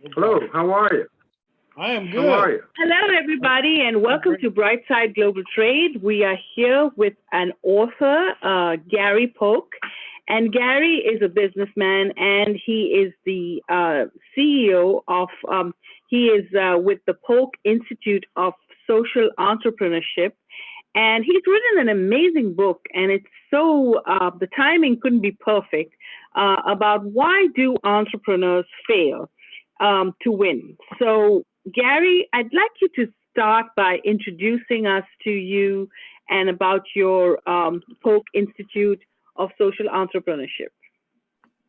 No Hello, problem. how are you? I am How are good. you? Hello, everybody, and I'm welcome great. to Brightside Global Trade. We are here with an author, Gary Polk. And Gary is a businessman, and he is the CEO of, he is with the Polk Institute of Social Entrepreneurship. And he's written an amazing book, and it's so, the timing couldn't be perfect, about why do entrepreneurs fail to win. So, Gary, I'd like you to start by introducing us to you and about your Polk Institute of Social Entrepreneurship.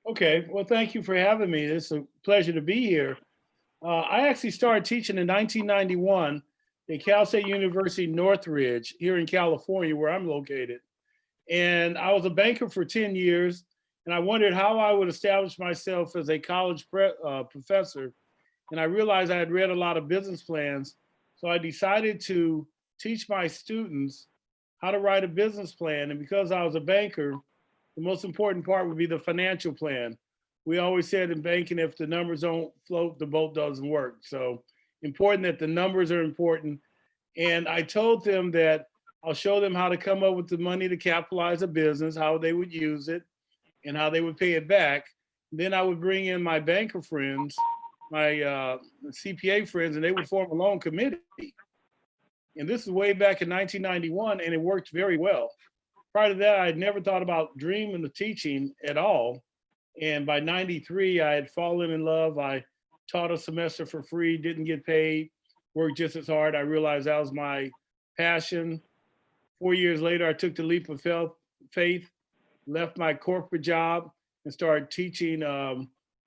Okay. Well, thank you for having me. It's a pleasure to be here. I actually started teaching in 1991 at Cal State University Northridge here in California, where I'm located. And I was a banker for 10 years, and I wondered how I would establish myself as a college professor. And I realized I had read a lot of business plans. So I decided to teach my students how to write a business plan. And because I was a banker, the most important part would be the financial plan. We always said in banking, if the numbers don't float, the boat doesn't work. So important that the numbers are important. And I told them that I'll show them how to come up with the money to capitalize a business, how they would use it, and how they would pay it back. Then I would bring in my banker friends, my CPA friends, and they would form a loan committee. And this is way back in 1991, and it worked very well. Prior to that, I had never thought about dreaming of teaching at all. And by 93, I had fallen in love. I taught a semester for free, didn't get paid, worked just as hard. I realized that was my passion. 4 years later, I took the leap of faith, left my corporate job, and started teaching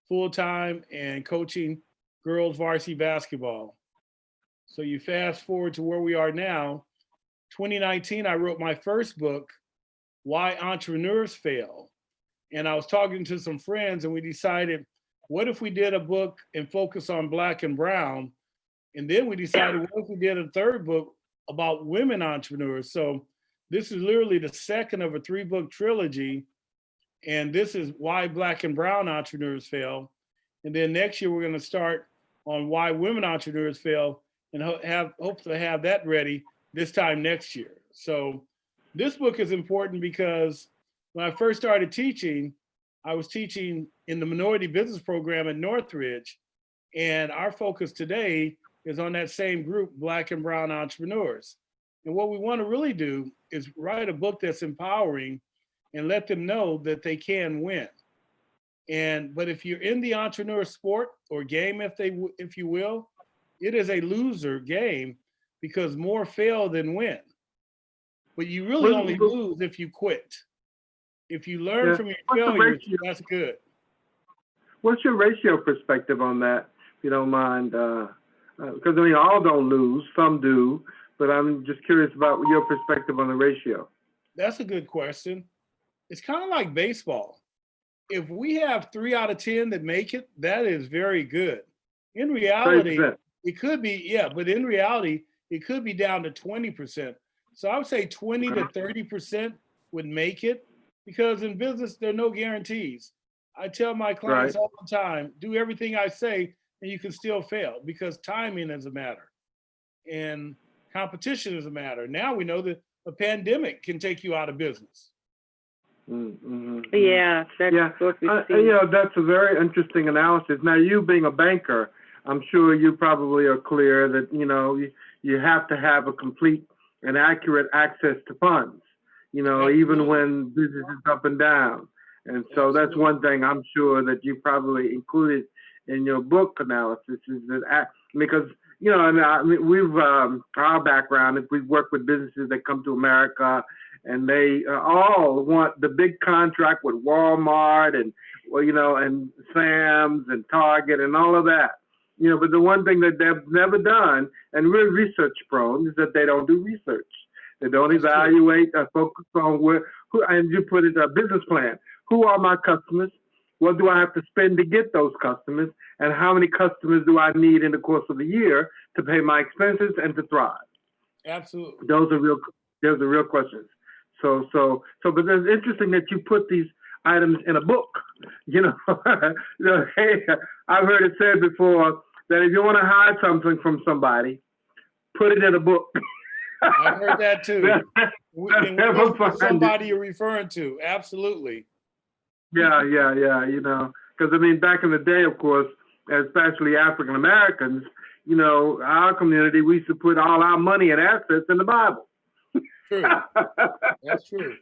full-time and coaching girls varsity basketball. So you fast forward to where we are now. 2019, I wrote my first book, Why Entrepreneurs Fail. And I was talking to some friends, and we decided, what if we did a book and focus on Black and Brown? And then we decided, what if we did a third book about women entrepreneurs? So this is literally the second of a 3-book trilogy. And this is why Black and Brown entrepreneurs fail. And then next year, we're going to start on why women entrepreneurs fail, and hope to have that ready this time next year. So this book is important because when I first started teaching, I was teaching in the minority business program at Northridge. And our focus today is on that same group, Black and Brown entrepreneurs. And what we want to really do is write a book that's empowering and let them know that they can win. But if you're in the entrepreneur sport or game, if you will, it is a loser game because more fail than win. But you really only lose if you quit. If you learn Yeah. from your What's the failures, ratio? that's good. What's your ratio perspective on that, if you don't mind? Because I mean, all don't lose, some do, but I'm just curious about your perspective on the ratio. That's a good question. It's kind of like baseball. If we have 3 out of 10 that make it, that is very good. In reality, 30%. it could be, yeah, but in reality, it could be down to 20%. So I would say 20 to 30% would make it, because in business, there are no guarantees. I tell my clients Right. all the time, do everything I say and you can still fail, because timing is a matter and competition is a matter. Now we know that a pandemic can take you out of business. Mm-hmm. Yeah, that's Yeah, what we see. you know, that's a very interesting analysis. Now, you being a banker, I'm sure you probably are clear that, you know, you have to have a complete and accurate access to funds, you know, even Absolutely. when business is up and down. And so that's Absolutely. one thing I'm sure that you probably included in your book analysis is that because, you know, and I mean, we've, our background is we've worked with businesses that come to America, and they all want the big contract with Walmart and, well, you know, and Sam's and Target and all of that. You know, but the one thing that they've never done, and we're research prone, is that they don't do research. They don't That's true. evaluate or focus on who, and you put it a business plan. Who are my customers? What do I have to spend to get those customers? And how many customers do I need in the course of the year to pay my expenses and to thrive? Absolutely. Those are real questions. But it's interesting that you put these items in a book. You know, hey, I've heard it said before that if you want to hide something from somebody, put it in a book. I've heard that too. They'll And never what find somebody it. you're referring to? Absolutely. Yeah, yeah, yeah. You know, because I mean, back in the day, of course, especially African Americans, you know, our community, we used to put all our money and assets in the Bible. True. That's true.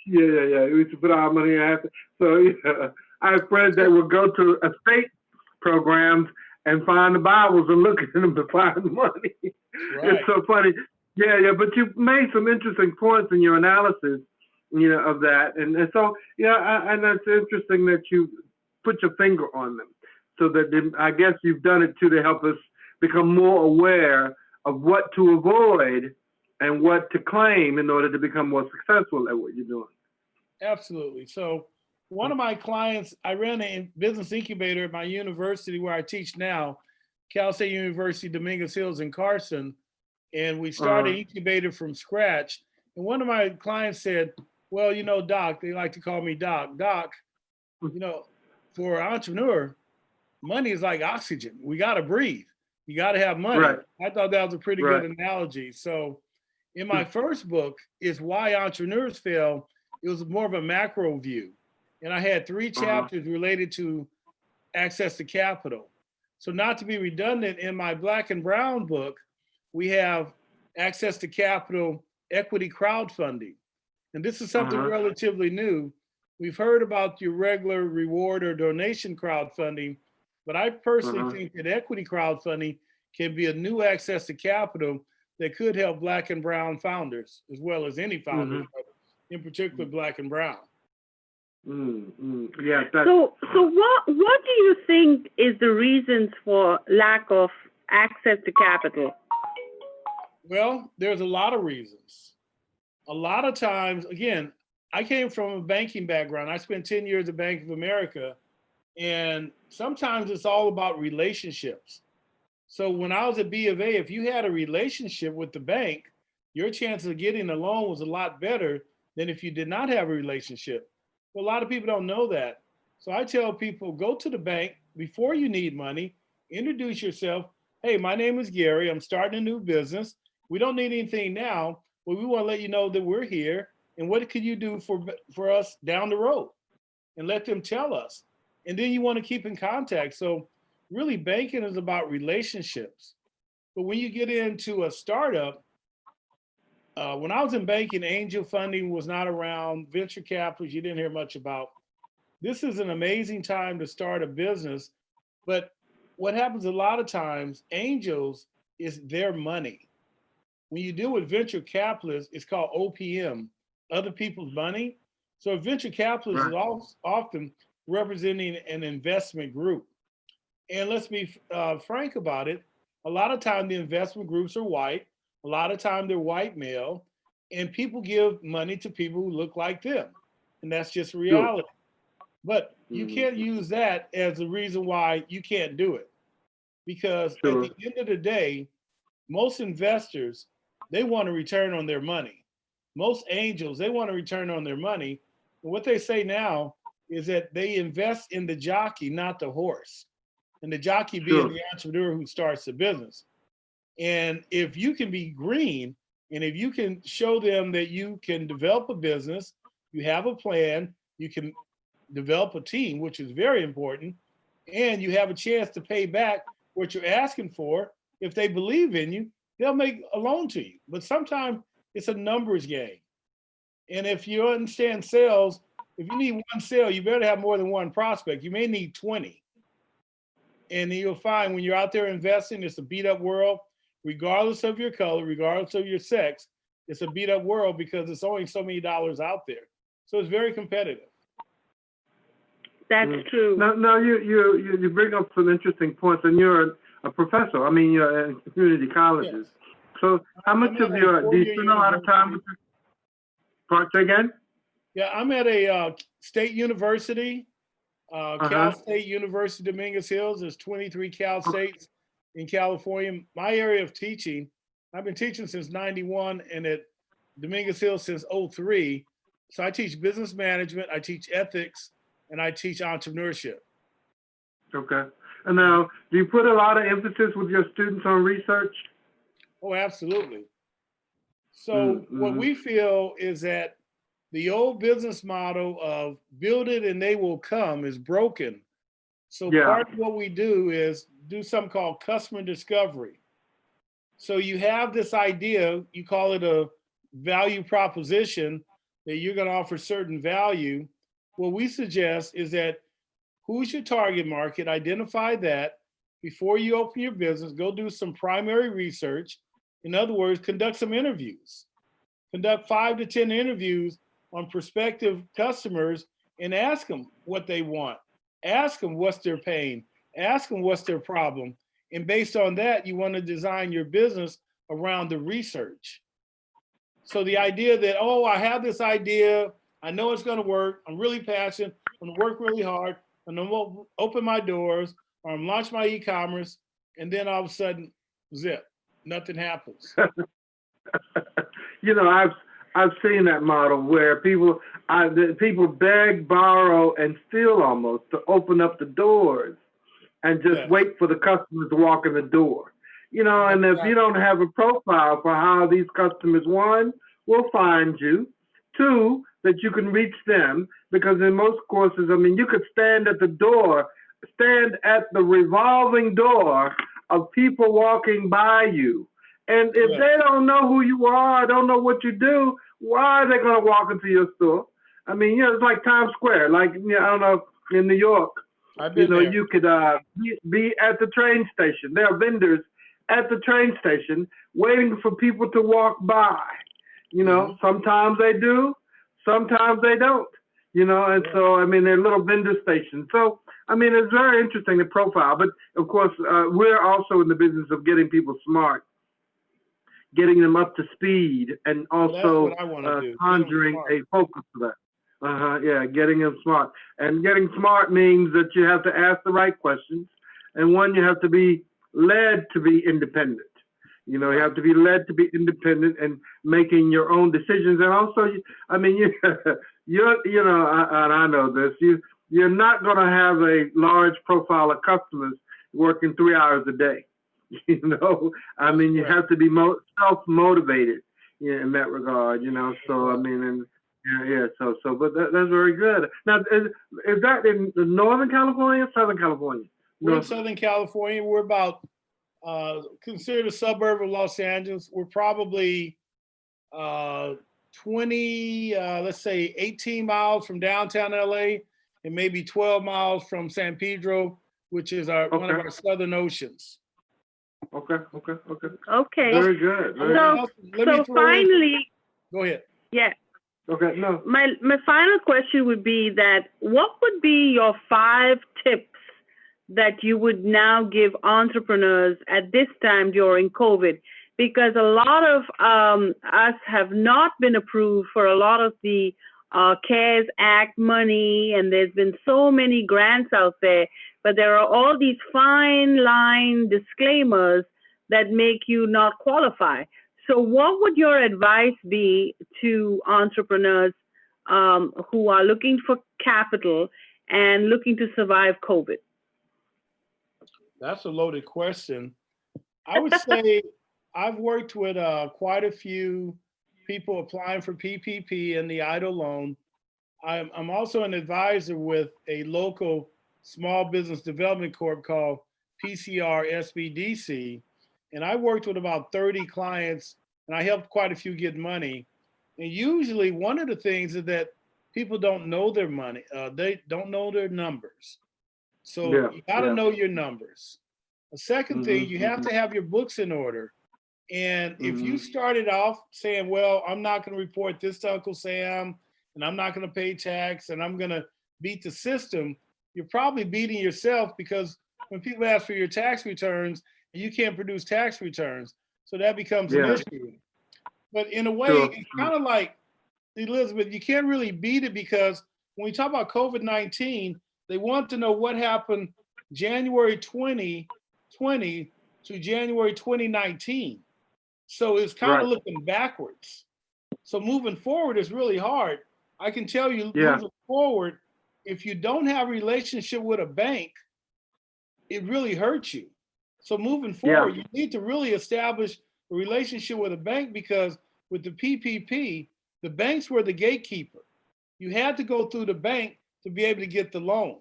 Yeah. We used to put our money in assets. So yeah, I have friends that would go to estate programs and find the Bibles and look at them to find the money. Right. It's so funny. Yeah. But you made some interesting points in your analysis, you know, of that, and so yeah, and that's interesting that you put your finger on them. So that I guess you've done it too to help us become more aware of what to avoid and what to claim in order to become more successful at what you're doing. Absolutely. So one of my clients, I ran a business incubator at my university where I teach now, Cal State University, Dominguez Hills in Carson. And we started incubator from scratch. And one of my clients said, well, you know, Doc, they like to call me Doc. Doc, you know, for an entrepreneur, money is like oxygen. We got to breathe. You got to have money. Right. I thought that was a pretty Right. good analogy. So in my first book is Why Entrepreneurs Fail. It was more of a macro view. And I had 3 chapters related to access to capital. So not to be redundant, in my Black and Brown book, we have access to capital, equity crowdfunding. And this is something relatively new. We've heard about your regular reward or donation crowdfunding, but I personally think that equity crowdfunding can be a new access to capital that could help Black and Brown founders, as well as any founders, but in particular Black and Brown. Yeah. So what do you think is the reasons for lack of access to capital? Well, there's a lot of reasons. A lot of times, again, I came from a banking background. I spent 10 years at Bank of America, and sometimes it's all about relationships. So when I was at B of A, if you had a relationship with the bank, your chances of getting a loan was a lot better than if you did not have a relationship. Well, a lot of people don't know that. So I tell people, go to the bank before you need money, introduce yourself. Hey, my name is Gary. I'm starting a new business. We don't need anything now, but we want to let you know that we're here. And what could you do for us down the road? And let them tell us. And then you want to keep in contact. So really banking is about relationships. But when you get into a startup, when I was in banking, angel funding was not around, venture capitalists, you didn't hear much about. This is an amazing time to start a business. But what happens a lot of times, angels is their money. When you deal with venture capitalists, it's called OPM, other people's money. So a venture capitalist is often representing an investment group. And let's be frank about it. A lot of time the investment groups are white. A lot of time they're white male, and people give money to people who look like them. And that's just reality. But you can't use that as a reason why you can't do it. Because at the end of the day, most investors, they want a return on their money. Most angels, they want a return on their money. And what they say now is that they invest in the jockey, not the horse. And the jockey being the entrepreneur who starts the business. And if you can be green, and if you can show them that you can develop a business, you have a plan, you can develop a team, which is very important, and you have a chance to pay back what you're asking for. If they believe in you, they'll make a loan to you. But sometimes it's a numbers game. And if you understand sales, if you need one sale, you better have more than one prospect. You may need 20. And you'll find when you're out there investing, it's a beat up world, regardless of your color, regardless of your sex. It's a beat up world because there's only so many dollars out there. So it's very competitive. That's true. No, you bring up some interesting points, and you're a professor. I mean, you're in community colleges. Yes. So how much of your, do you spend a lot of time with your parts again? Yeah, I'm at a state university, Cal State University, Dominguez Hills. There's 23 Cal States in California. My area of teaching, I've been teaching since '91 and at Dominguez Hills since '03. So I teach business management, I teach ethics, and I teach entrepreneurship. Okay. And now, do you put a lot of emphasis with your students on research? Oh, absolutely. So what Mm-hmm. we feel is that the old business model of build it and they will come is broken. So Yeah. part of what we do is do something called customer discovery. So you have this idea, you call it a value proposition that you're going to offer certain value. What we suggest is that who's your target market, identify that before you open your business, go do some primary research. In other words, conduct some interviews. Conduct 5 to 10 interviews on prospective customers and ask them what they want. Ask them what's their pain. Ask them what's their problem. And based on that, you want to design your business around the research. So the idea that, oh, I have this idea, I know it's going to work, I'm really passionate, I'm going to work really hard, and I'm going to open my doors, or I'm launch my e-commerce, and then all of a sudden, zip, nothing happens. You know, I've seen that model where people beg, borrow, and steal almost to open up the doors, and just Yes. wait for the customers to walk in the door. You know, and if you don't have a profile for how these customers, one, will find you, two, that you can reach them, because in most courses, I mean, you could stand at the revolving door of people walking by you. And if Yes. they don't know who you are, don't know what you do, why are they going to walk into your store? I mean, you know, it's like Times Square, like, you know, I don't know, in New York, I've you been know, there. you could be at the train station. There are vendors at the train station waiting for people to walk by. You know, sometimes they do, sometimes they don't. You know, and so, I mean, they're little vendor stations. So, I mean, it's very interesting, the profile. But, of course, we're also in the business of getting people smart, getting them up to speed, and Well, that's also what I want to do. Get 'em conjuring smart. a focus for that. Yeah, getting them smart. And getting smart means that you have to ask the right questions. And one, you have to be led to be independent. You know, you have to be led to be independent and making your own decisions. And also, I mean, you know, and I know this, you're not going to have a large profile of customers working 3 hours a day. You know, I mean, you have to be self-motivated, yeah, in that regard, you know. So, I mean, and yeah, but that's very good. Now, is that in Northern California or Southern California? We're in Southern California. We're about considered a suburb of Los Angeles. We're probably 20, let's say 18 miles from downtown LA, and maybe 12 miles from San Pedro, which is one of our southern oceans. Okay. Okay. Very good. So finally, go ahead. Yeah. Okay. No. My final question would be that what would be your 5 tips that you would now give entrepreneurs at this time during COVID? Because a lot of us have not been approved for a lot of the CARES Act money, and there's been so many grants out there, but there are all these fine line disclaimers that make you not qualify. So what would your advice be to entrepreneurs who are looking for capital and looking to survive COVID? That's a loaded question. I would say I've worked with quite a few people applying for PPP and the EIDL loan. I'm also an advisor with a local small business development corp called PCR SBDC. And I worked with about 30 clients, and I helped quite a few get money. And usually one of the things is that people don't know their money. They don't know their numbers. So you got to know your numbers. The second thing, you have to have your books in order. And if you started off saying, well, I'm not going to report this to Uncle Sam, and I'm not going to pay tax, and I'm going to beat the system, you're probably beating yourself, because when people ask for your tax returns, you can't produce tax returns. So that becomes an issue. But in a way, it's kind of like, Elizabeth, you can't really beat it, because when we talk about COVID-19, they want to know what happened January 2020 to January 2019. So it's kind of looking backwards. So moving forward is really hard. I can tell you Yeah. moving forward, if you don't have a relationship with a bank, it really hurts you. So moving forward, you need to really establish a relationship with a bank, because with the PPP, the banks were the gatekeeper. You had to go through the bank to be able to get the loan.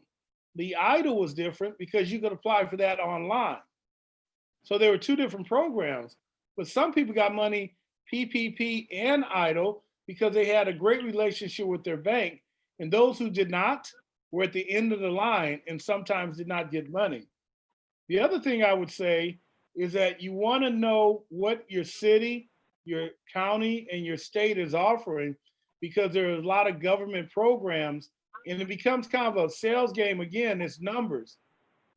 The EIDL was different because you could apply for that online. So there were two different programs, but some people got money PPP and EIDL because they had a great relationship with their bank, and those who did not were at the end of the line and sometimes did not get money. The other thing I would say is that you want to know what your city, your county, and your state is offering, because there are a lot of government programs, and it becomes kind of a sales game again. It's numbers.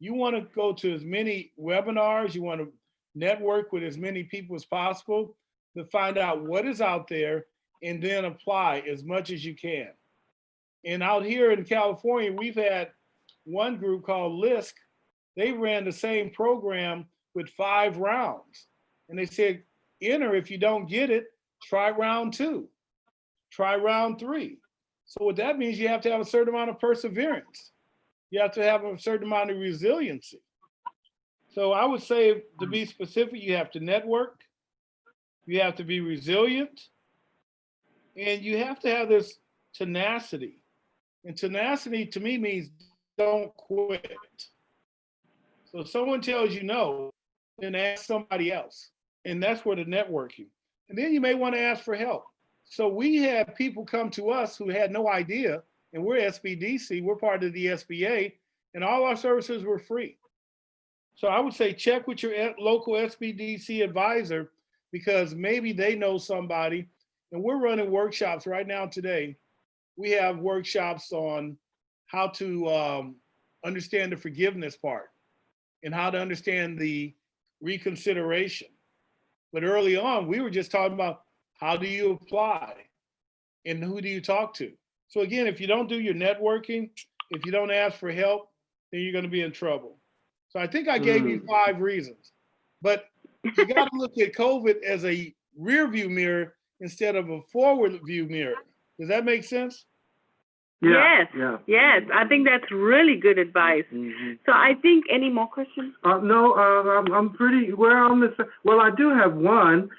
You want to go to as many webinars, you want to network with as many people as possible to find out what is out there and then apply as much as you can. And out here in California, we've had one group called LISC. They ran the same program with 5 rounds. And they said, enter. If you don't get it, try round 2, try round 3. So what that means, you have to have a certain amount of perseverance. You have to have a certain amount of resiliency. So I would say, to be specific, you have to network, you have to be resilient, and you have to have this tenacity. And tenacity to me means don't quit. So if someone tells you no, then ask somebody else. And that's where the networking. And then you may want to ask for help. So we had people come to us who had no idea, and we're SBDC, we're part of the SBA, and all our services were free. So I would say check with your local SBDC advisor, because maybe they know somebody. And we're running workshops right now today. We have workshops on how to understand the forgiveness part and how to understand the reconsideration. But early on, we were just talking about how do you apply and who do you talk to? So again, if you don't do your networking, if you don't ask for help, then you're going to be in trouble. So I think I gave you 5 reasons, but you got to look at COVID as a rear view mirror instead of a forward view mirror. Does that make sense? Yeah. Yes. I think that's really good advice. So I think, any more questions? No, I'm pretty, we're on this. Well, I do have one,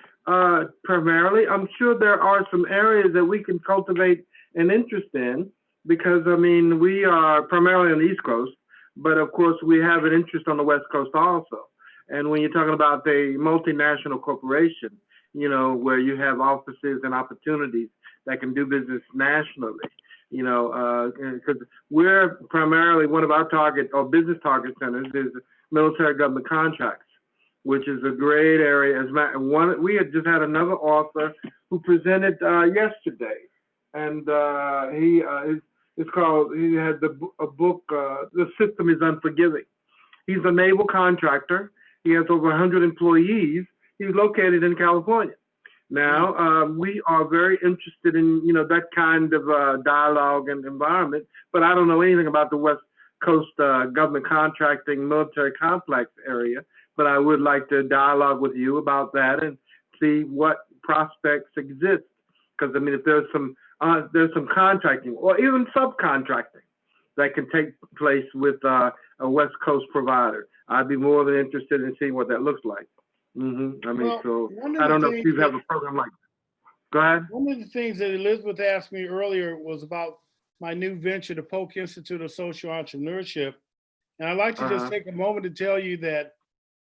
primarily. I'm sure there are some areas that we can cultivate an interest in, because, I mean, we are primarily on the East Coast, but of course we have an interest on the West Coast also. And when you're talking about a multinational corporation, you know, where you have offices and opportunities that can do business nationally, you know, because we're primarily, one of our target or business target centers is military government contracts, which is a great area. We had just had another author who presented yesterday, and it's called, he had a book, The System is Unforgiving. He's a naval contractor. He has over 100 employees. He's located in California. Now, we are very interested in, you know, that kind of dialogue and environment, but I don't know anything about the West Coast government contracting military complex area, but I would like to dialogue with you about that and see what prospects exist. Because, I mean, if there's some contracting or even subcontracting that can take place with a West Coast provider, I'd be more than interested in seeing what that looks like. I mean, well, so I don't know if you have a program like that. Go ahead. One of the things that Elizabeth asked me earlier was about my new venture, the Polk Institute of Social Entrepreneurship. And I'd like to just take a moment to tell you that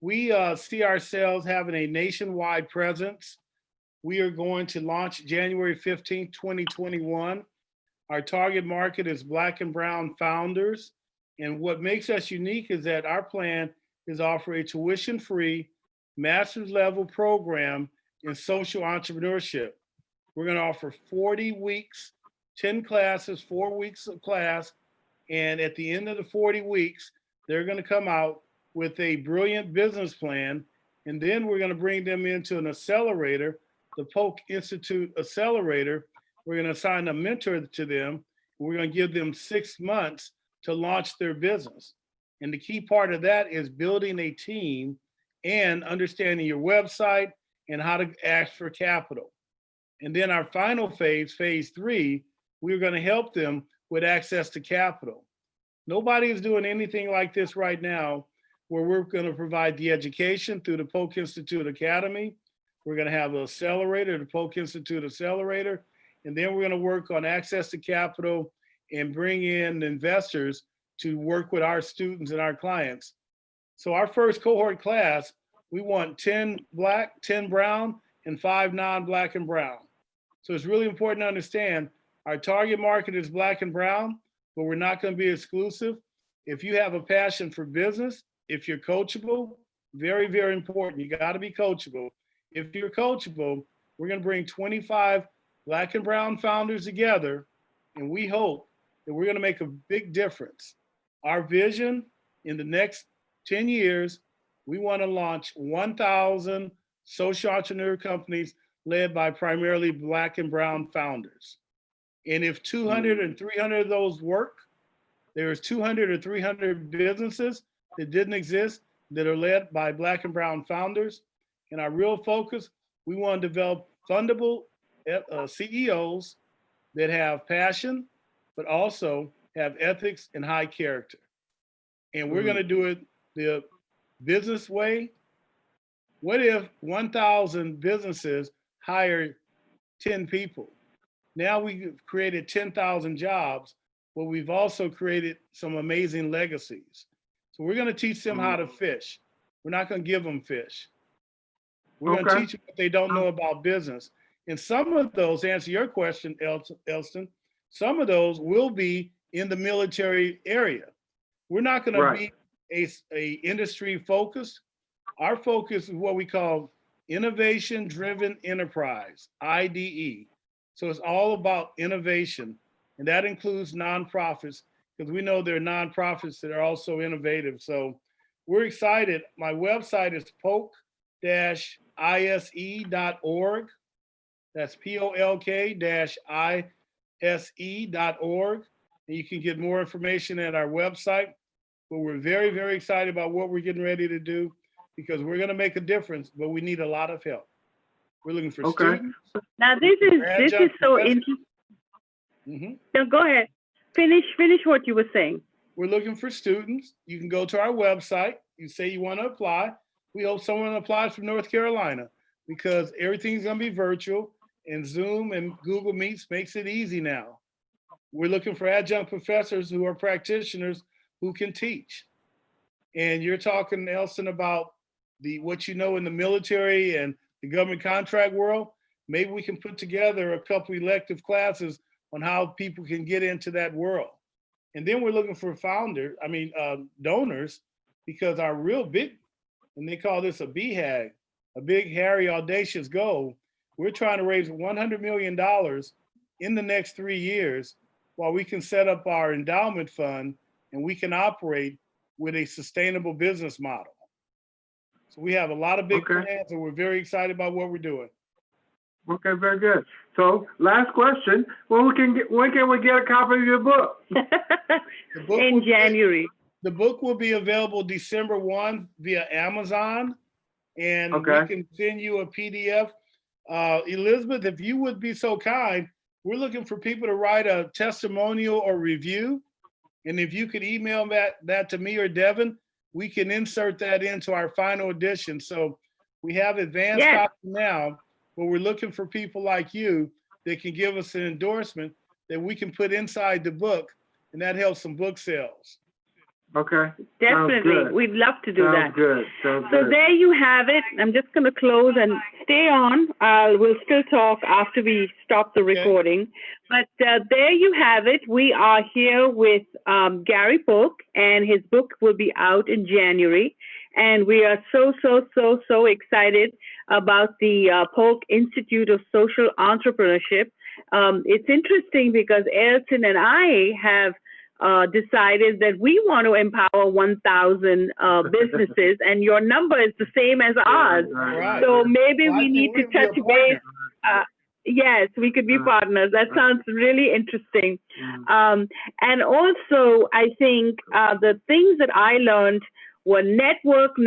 we see ourselves having a nationwide presence. We are going to launch January 15th, 2021. Our target market is Black and Brown founders. And what makes us unique is that our plan is offer a tuition-free master's level program in social entrepreneurship. We're going to offer 40 weeks, 10 classes, 4 weeks of class. And at the end of the 40 weeks, they're going to come out with a brilliant business plan. And then we're going to bring them into an accelerator, the Polk Institute Accelerator. We're going to assign a mentor to them. We're going to give them 6 months to launch their business. And the key part of that is building a team and understanding your website and how to ask for capital. And then our final phase, phase 3, we're going to help them with access to capital. Nobody is doing anything like this right now, where we're going to provide the education through the Polk Institute Academy. We're going to have an accelerator, the Polk Institute Accelerator, and then we're going to work on access to capital and bring in investors to work with our students and our clients. So our first cohort class, we want 10 Black, 10 brown, and 5 non-Black and brown. So it's really important to understand our target market is Black and brown, but we're not going to be exclusive. If you have a passion for business, if you're coachable, very, very important. You got to be coachable. If you're coachable, we're going to bring 25 Black and brown founders together, and we hope that we're going to make a big difference. Our vision in the next 10 years, we want to launch 1,000 social entrepreneur companies led by primarily Black and brown founders. And if 200 and 300 of those work, there's 200 or 300 businesses that didn't exist that are led by Black and brown founders. And our real focus, we want to develop fundable CEOs that have passion, but also have ethics and high character. And we're going to do it the business way. What if 1,000 businesses hire 10 people? Now we've created 10,000 jobs, but we've also created some amazing legacies. So we're going to teach them how to fish. We're not going to give them fish. We're going to teach them what they don't know about business. And some of those, to answer your question, Elston, some of those will be in the military area. We're not going to be a industry focused. Our focus is what we call innovation driven enterprise, IDE. So it's all about innovation, and that includes nonprofits, because we know there are nonprofits that are also innovative. So we're excited. My website is polk-ise.org. That's polk-ise.org. And you can get more information at our website. But we're very, very excited about what we're getting ready to do, because we're going to make a difference, but we need a lot of help. We're looking for students. Now this is so interesting. No, go ahead. Finish what you were saying. We're looking for students. You can go to our website. You say you want to apply. We hope someone applies from North Carolina, because everything's going to be virtual, and Zoom and Google Meets makes it easy now. We're looking for adjunct professors who are practitioners who can teach. And you're talking, Elston, about what you know in the military and the government contract world. Maybe we can put together a couple elective classes on how people can get into that world. And then we're looking for donors, because our real big, and they call this a BHAG, a big, hairy, audacious goal. We're trying to raise $100 million in the next 3 years, while we can set up our endowment fund and we can operate with a sustainable business model. So we have a lot of big plans, and we're very excited about what we're doing. Okay, very good. So last question, when can we get a copy of your book? In January. The book will be available December 1 via Amazon, and we can send you a PDF. Elizabeth, if you would be so kind, we're looking for people to write a testimonial or review. And if you could email that to me or Devin, we can insert that into our final edition. So we have advanced copies now, but we're looking for people like you that can give us an endorsement that we can put inside the book, and that helps some book sales. Okay. Definitely. We'd love to do that. Sounds so good. There you have it. I'm just going to close and stay on. We'll still talk after we stop the recording. But there you have it. We are here with Gary Polk, and his book will be out in January. And we are so excited about the Polk Institute of Social Entrepreneurship. It's interesting because Ayrton and I have decided that we want to empower 1,000 businesses, and your number is the same as ours. Right. So maybe we need to touch base. Yes, we could be partners. That sounds really interesting. And also, I think the things that I learned were network,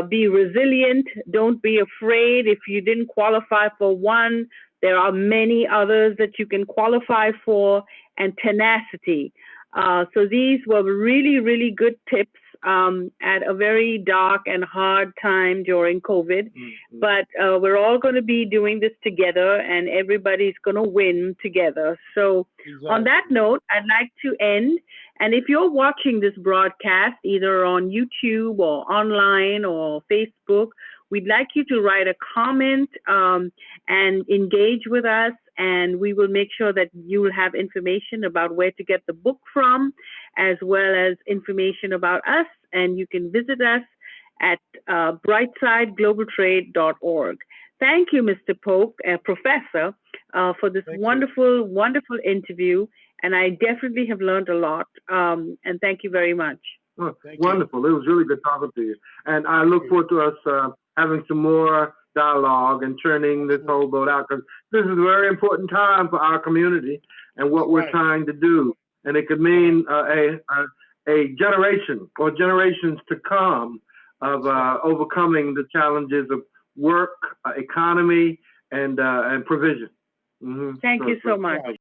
be resilient. Don't be afraid if you didn't qualify for one. There are many others that you can qualify for, and tenacity. So these were really, really good tips at a very dark and hard time during COVID. Mm-hmm. But we're all going to be doing this together, and everybody's going to win together. So on that note, I'd like to end. And if you're watching this broadcast, either on YouTube or online or Facebook, we'd like you to write a comment and engage with us. And we will make sure that you will have information about where to get the book from, as well as information about us. And you can visit us at brightsideglobaltrade.org. Thank you, Mr. Polk, Professor, for this wonderful, wonderful interview. And I definitely have learned a lot. And thank you very much. Oh, wonderful. It was really good talking to you. And I look forward to us having some more dialogue and churning this whole boat out, because this is a very important time for our community and what we're trying to do. And it could mean a generation or generations to come of overcoming the challenges of work, economy, and provision. Thank you so much.